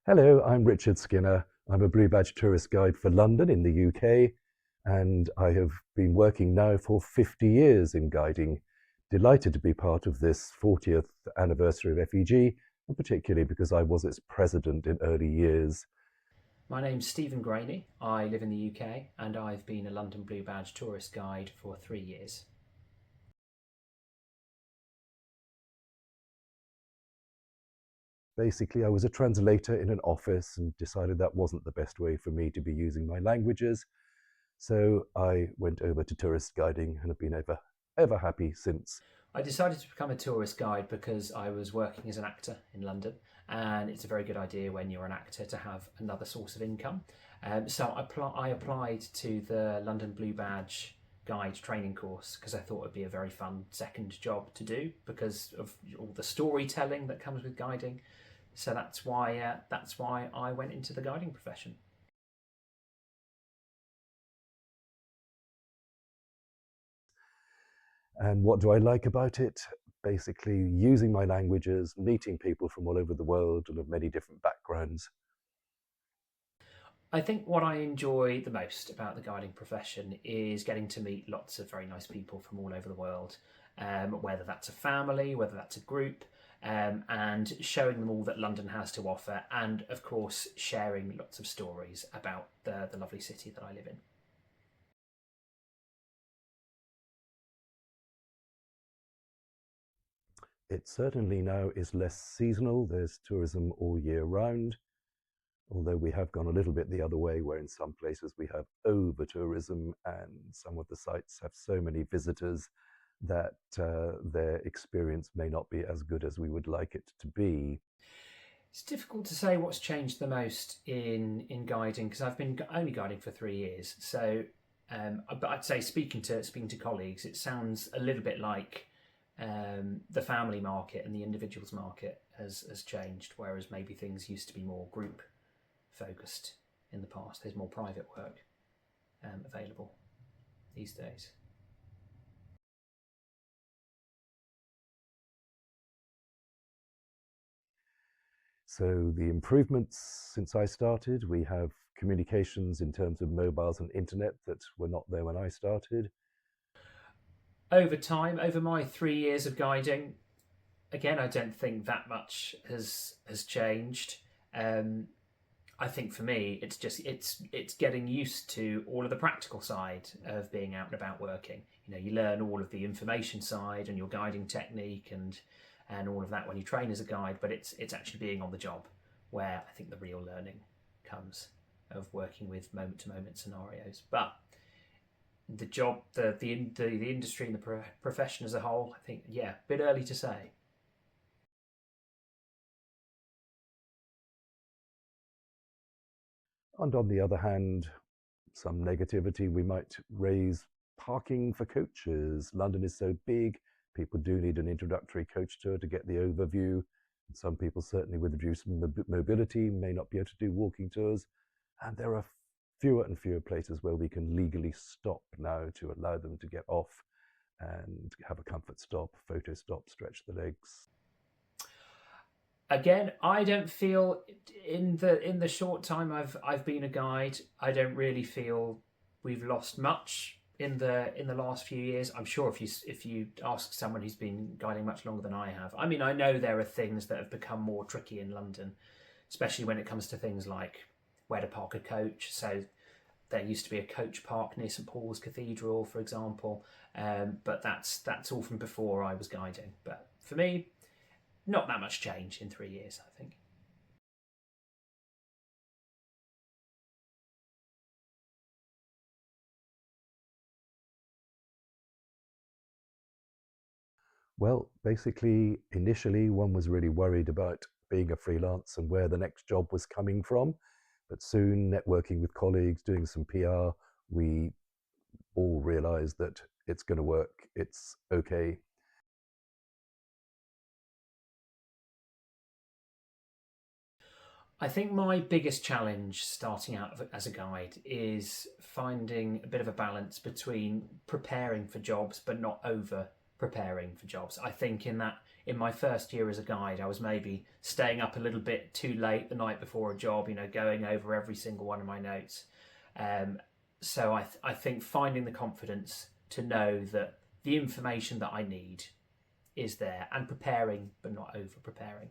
Hello, I'm Richard Skinner. I'm a Blue Badge tourist guide for London in the UK, and I have been working now for 50 years in guiding. Delighted to be part of this 40th anniversary of FEG, and particularly because I was its president in early years. My name's Stephen Graney. I live in the UK and I've been a London Blue Badge tourist guide for 3 years. Basically, I was a translator in an office and decided that wasn't the best way for me to be using my languages. So I went over to tourist guiding and have been ever happy since. I decided to become a tourist guide because I was working as an actor in London, and it's a very good idea when you're an actor to have another source of income. I applied to the London Blue Badge guide training course because I thought it'd be a very fun second job to do because of all the storytelling that comes with guiding. So that's why I went into the guiding profession. And what do I like about it? Basically, using my languages, meeting people from all over the world and of many different backgrounds. I think what I enjoy the most about the guiding profession is getting to meet lots of very nice people from all over the world, whether that's a family, whether that's a group, and showing them all that London has to offer, and of course, sharing lots of stories about the lovely city that I live in. It certainly now is less seasonal. There's tourism all year round, although we have gone a little bit the other way, where in some places we have over tourism and some of the sites have so many visitors that their experience may not be as good as we would like it to be. It's difficult to say what's changed the most in guiding because I've been only guiding for 3 years. But I'd say speaking to colleagues, it sounds a little bit like the family market and the individuals market has changed, whereas maybe things used to be more group focused in the past. There's more private work available these days. So the improvements since I started, we have communications in terms of mobiles and internet that were not there when I started. Over time, over my 3 years of guiding, again, I don't think that much has changed. Um, I think for me, it's getting used to all of the practical side of being out and about working. You learn all of the information side and your guiding technique and all of that when you train as a guide. But it's actually being on the job where I think the real learning comes of working with moment to moment scenarios. But the job, the industry and the profession as a whole, I think, yeah, a bit early to say. And on the other hand, some negativity we might raise parking for coaches. London is so big, people do need an introductory coach tour to get the overview. Some people, certainly with reduced mobility, may not be able to do walking tours. And there are fewer and fewer places where we can legally stop now to allow them to get off and have a comfort stop, photo stop, stretch the legs. Again, I don't feel in the short time I've been a guide, I don't really feel we've lost much in the last few years. I'm sure if you ask someone who's been guiding much longer than I have, I mean, I know there are things that have become more tricky in London, especially when it comes to things like where to park a coach. So there used to be a coach park near St Paul's Cathedral, for example, but that's all from before I was guiding. But for me, not that much change in 3 years, I think. Well, basically, initially, one was really worried about being a freelance and where the next job was coming from. But soon, networking with colleagues, doing some PR, we all realized that it's going to work, it's okay. I think my biggest challenge starting out as a guide is finding a bit of a balance between preparing for jobs but not over preparing for jobs. I think in my first year as a guide, I was maybe staying up a little bit too late the night before a job, going over every single one of my notes. Um, so I think finding the confidence to know that the information that I need is there and preparing but not over preparing.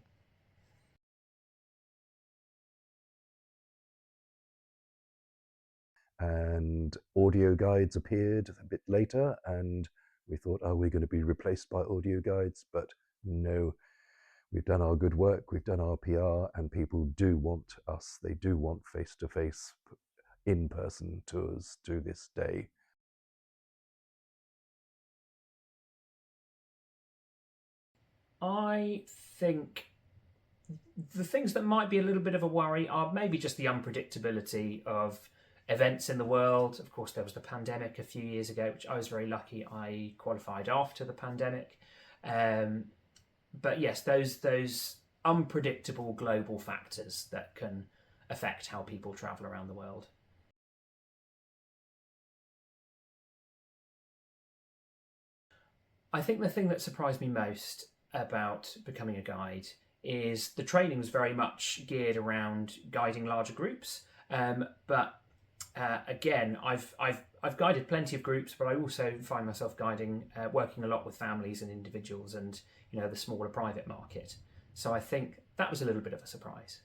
And audio guides appeared a bit later, and we thought, oh, we're going to be replaced by audio guides, but no, we've done our good work, we've done our PR, and people do want us. They do want face-to-face, in-person tours to this day. I think the things that might be a little bit of a worry are maybe just the unpredictability of events in the world. Of course, there was the pandemic a few years ago, which I was very lucky I qualified after the pandemic. Um, but yes, those unpredictable global factors that can affect how people travel around the world. I think the thing that surprised me most about becoming a guide is the training was very much geared around guiding larger groups. But again, I've guided plenty of groups, but I also find myself working a lot with families and individuals, and the smaller private market. So I think that was a little bit of a surprise.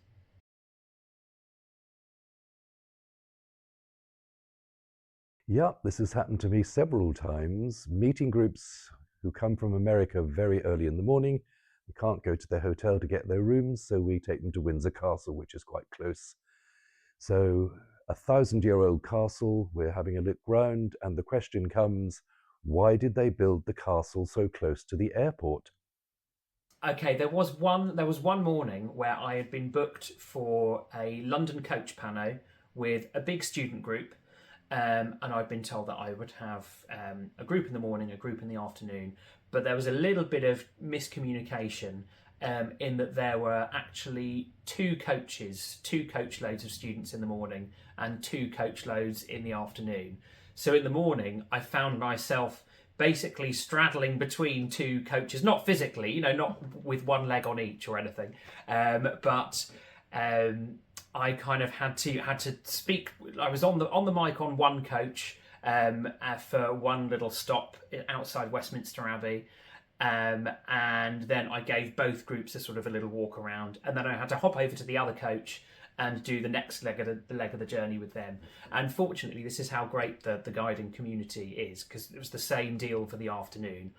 Yeah, this has happened to me several times. Meeting groups who come from America very early in the morning. We can't go to their hotel to get their rooms, so we take them to Windsor Castle, which is quite close. So, 1,000-year-old castle, we're having a look round, and the question comes, why did they build the castle so close to the airport? Okay, there was one morning where I had been booked for a London coach pano with a big student group, and I'd been told that I would have a group in the morning, a group in the afternoon. But there was a little bit of miscommunication in that there were actually two coach loads of students in the morning and two coach loads in the afternoon. So in the morning, I found myself basically straddling between two coaches, not physically, not with one leg on each or anything, but I kind of had to speak. I was on the mic on one coach for one little stop outside Westminster Abbey. And then I gave both groups a sort of a little walk around, and then I had to hop over to the other coach and do the next leg of the journey with them. And fortunately, this is how great the guiding community is, because it was the same deal for the afternoon.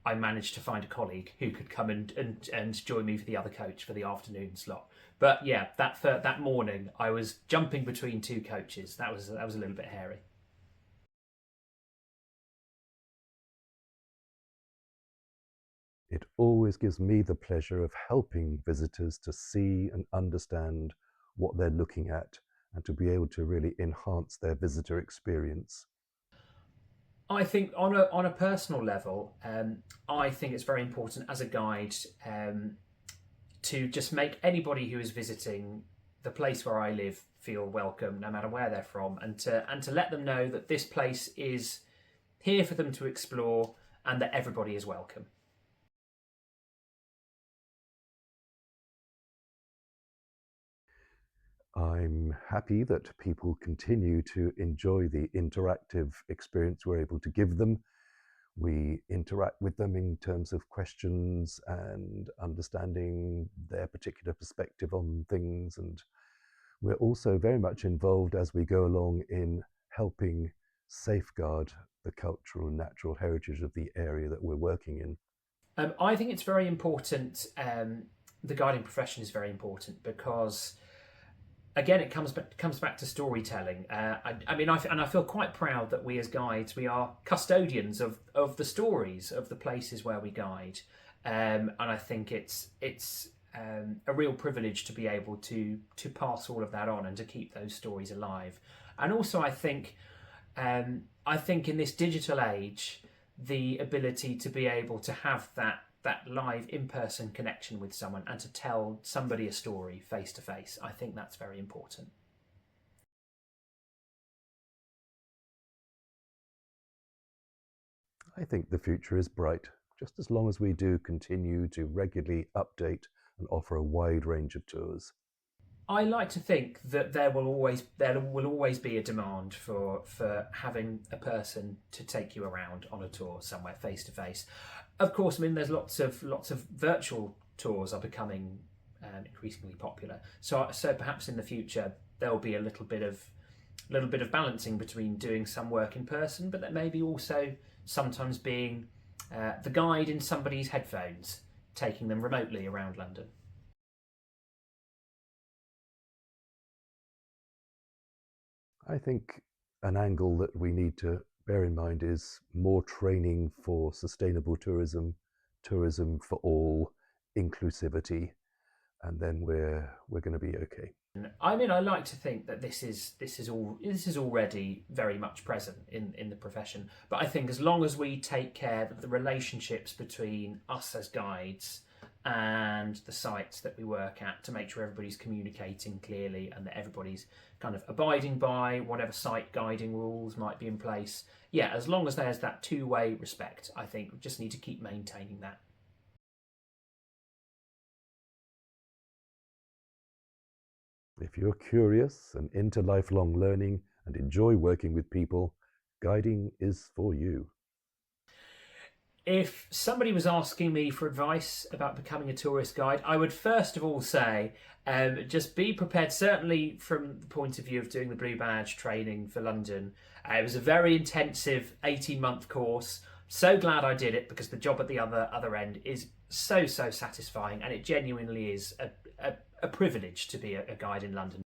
I managed to find a colleague who could come and join me for the other coach for the afternoon slot. But yeah, that morning I was jumping between two coaches. That was a little bit hairy. It always gives me the pleasure of helping visitors to see and understand what they're looking at and to be able to really enhance their visitor experience. I think on a personal level, I think it's very important as a guide to just make anybody who is visiting the place where I live feel welcome, no matter where they're from, and to let them know that this place is here for them to explore and that everybody is welcome. I'm happy that people continue to enjoy the interactive experience we're able to give them. We interact with them in terms of questions and understanding their particular perspective on things. And we're also very much involved as we go along in helping safeguard the cultural and natural heritage of the area that we're working in. I think it's very important. The guiding profession is very important because again, it comes back to storytelling. I feel quite proud that we as guides we are custodians of the stories of the places where we guide, and I think it's a real privilege to be able to pass all of that on and to keep those stories alive. And also, I think in this digital age, the ability to be able to have that live in-person connection with someone and to tell somebody a story face to face. I think that's very important. I think the future is bright, just as long as we do continue to regularly update and offer a wide range of tours. I like to think that there will always be a demand for having a person to take you around on a tour somewhere face to face. Of course, I mean there's lots of virtual tours are becoming increasingly popular. So perhaps in the future there'll be a little bit of balancing between doing some work in person, but that maybe also sometimes being the guide in somebody's headphones, taking them remotely around London. I think an angle that we need to bear in mind is more training for sustainable tourism, tourism for all, inclusivity, and then we're going to be okay. I mean, I like to think that this is already very much present in the profession. But I think as long as we take care that the relationships between us as guides and the sites that we work at, to make sure everybody's communicating clearly and that everybody's kind of abiding by whatever site guiding rules might be in place. Yeah, as long as there's that two-way respect, I think we just need to keep maintaining that. If you're curious and into lifelong learning and enjoy working with people, guiding is for you. If somebody was asking me for advice about becoming a tourist guide, I would first of all say just be prepared, certainly from the point of view of doing the Blue Badge training for London. It was a very intensive 18-month course. So glad I did it because the job at the other end is so satisfying, and it genuinely is a privilege to be a guide in London.